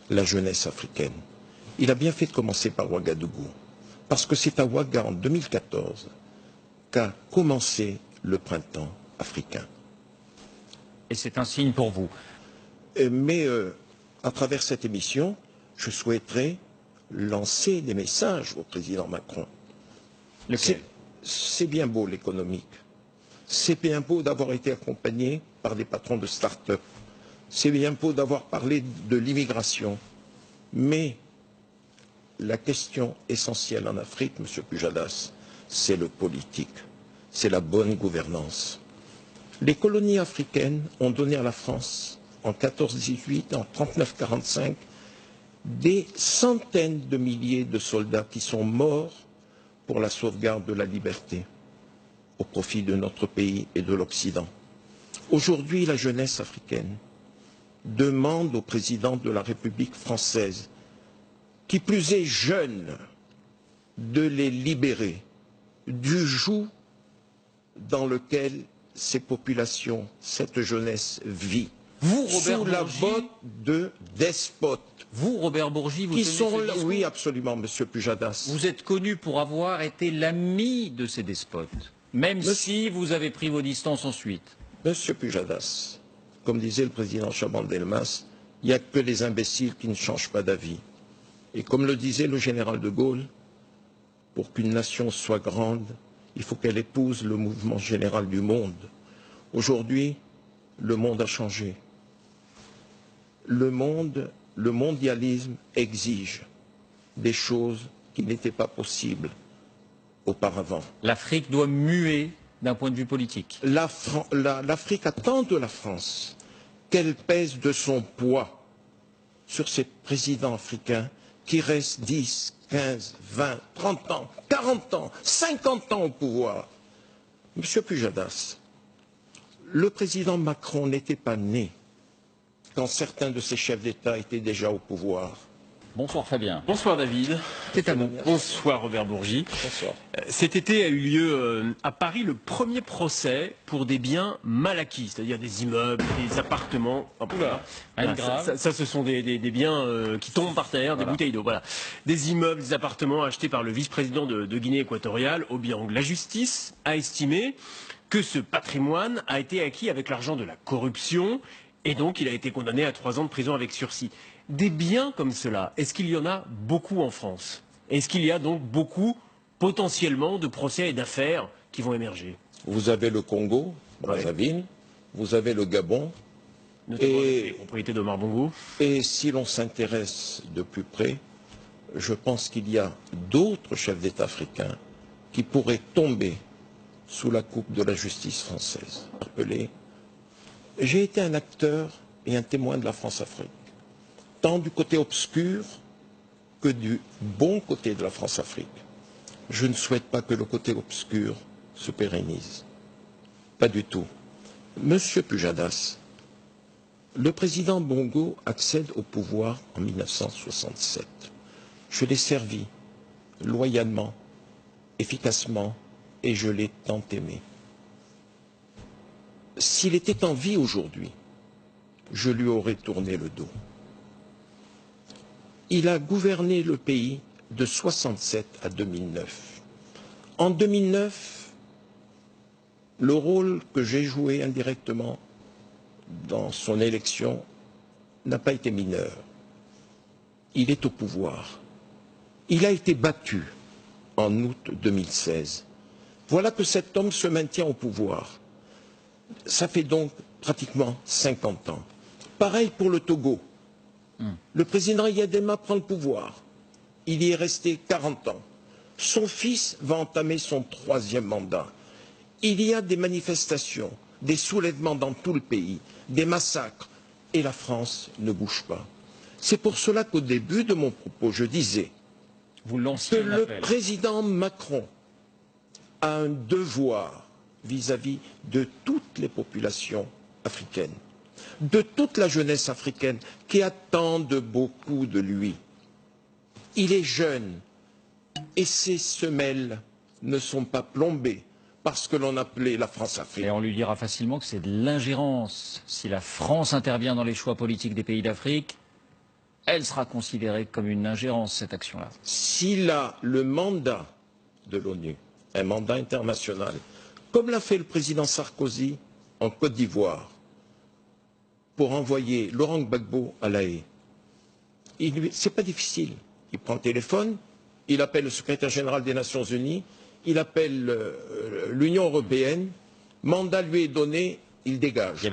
la jeunesse africaine. Il a bien fait de commencer par Ouagadougou, parce que c'est à Ouaga en 2014 qu'a commencé le printemps africain. Et c'est un signe pour vous. Mais à travers cette émission, je souhaiterais lancer des messages au président Macron. C'est bien beau l'économique. C'est bien beau d'avoir été accompagné par des patrons de start-up. C'est bien beau d'avoir parlé de l'immigration. Mais la question essentielle en Afrique, Monsieur Pujadas, c'est le politique. C'est la bonne gouvernance. Les colonies africaines ont donné à la France, en 14-18, en 39-45, des centaines de milliers de soldats qui sont morts pour la sauvegarde de la liberté, au profit de notre pays et de l'Occident. Aujourd'hui, la jeunesse africaine demande au président de la République française, qui plus est jeune, de les libérer du joug dans lequel ces populations, cette jeunesse vit. Vous, Robert sous la Bourgi, botte de despotes. Vous, Robert Bourgi, vous qui tenez sont ce là, discours. oui, absolument, Monsieur Pujadas. Vous êtes connu pour avoir été l'ami de ces despotes, même si vous avez pris vos distances ensuite. Monsieur Pujadas, comme disait le président Chaban-Delmas, il n'y a que les imbéciles qui ne changent pas d'avis. Et comme le disait le général de Gaulle, pour qu'une nation soit grande, il faut qu'elle épouse le mouvement général du monde. Aujourd'hui, le monde a changé. Le mondialisme exige des choses qui n'étaient pas possibles auparavant. L'Afrique doit muer d'un point de vue politique. L'Afrique attend de la France qu'elle pèse de son poids sur ces présidents africains qui restent 10, 15, 20, 30 ans, 40 ans, 50 ans au pouvoir. Monsieur Pujadas, le président Macron n'était pas né quand certains de ses chefs d'État étaient déjà au pouvoir. Bonsoir Fabien. Bonsoir David. C'est à vous. Bonsoir Robert Bourgi. Bonsoir. Cet été a eu lieu à Paris le premier procès pour des biens mal acquis, c'est-à-dire des immeubles, des appartements. Ça, ce sont des biens qui tombent par terre, des bouteilles d'eau. Voilà. Des immeubles, des appartements achetés par le vice-président de Guinée équatoriale, Obiang. La justice a estimé que ce patrimoine a été acquis avec l'argent de la corruption et donc il a été condamné à 3 ans de prison avec sursis. Des biens comme cela, est-ce qu'il y en a beaucoup en France? Est-ce qu'il y a donc beaucoup, potentiellement, de procès et d'affaires qui vont émerger? Vous avez le Congo, Brazzaville, vous avez le Gabon, notamment les propriétés d'Omar Bongo. Et si l'on s'intéresse de plus près, je pense qu'il y a d'autres chefs d'État africains qui pourraient tomber sous la coupe de la justice française. J'ai été un acteur et un témoin de la France-Afrique, tant du côté obscur que du bon côté de la France-Afrique. Je ne souhaite pas que le côté obscur se pérennise. Pas du tout. Monsieur Pujadas, le président Bongo accède au pouvoir en 1967. Je l'ai servi loyalement, efficacement, et je l'ai tant aimé. S'il était en vie aujourd'hui, je lui aurais tourné le dos. Il a gouverné le pays de 1967 à 2009. En 2009, le rôle que j'ai joué indirectement dans son élection n'a pas été mineur. Il est au pouvoir. Il a été battu en août 2016. Voilà que cet homme se maintient au pouvoir. Ça fait donc pratiquement 50 ans. Pareil pour le Togo. Le président Yadema prend le pouvoir. Il y est resté 40 ans. Son fils va entamer son 3e mandat. Il y a des manifestations, des soulèvements dans tout le pays, des massacres, et la France ne bouge pas. C'est pour cela qu'au début de mon propos, je disais que le président Macron a un devoir vis-à-vis de toutes les populations africaines, de toute la jeunesse africaine qui attendent beaucoup de lui. Il est jeune et ses semelles ne sont pas plombées par ce que l'on appelait la France-Afrique. Et on lui dira facilement que c'est de l'ingérence. Si la France intervient dans les choix politiques des pays d'Afrique, elle sera considérée comme une ingérence, cette action-là. S'il a le mandat de l'ONU, un mandat international, comme l'a fait le président Sarkozy en Côte d'Ivoire, pour envoyer Laurent Gbagbo à La Haye, c'est pas difficile. Il prend le téléphone, il appelle le secrétaire général des Nations Unies, il appelle l'Union européenne, mandat lui est donné, il dégage.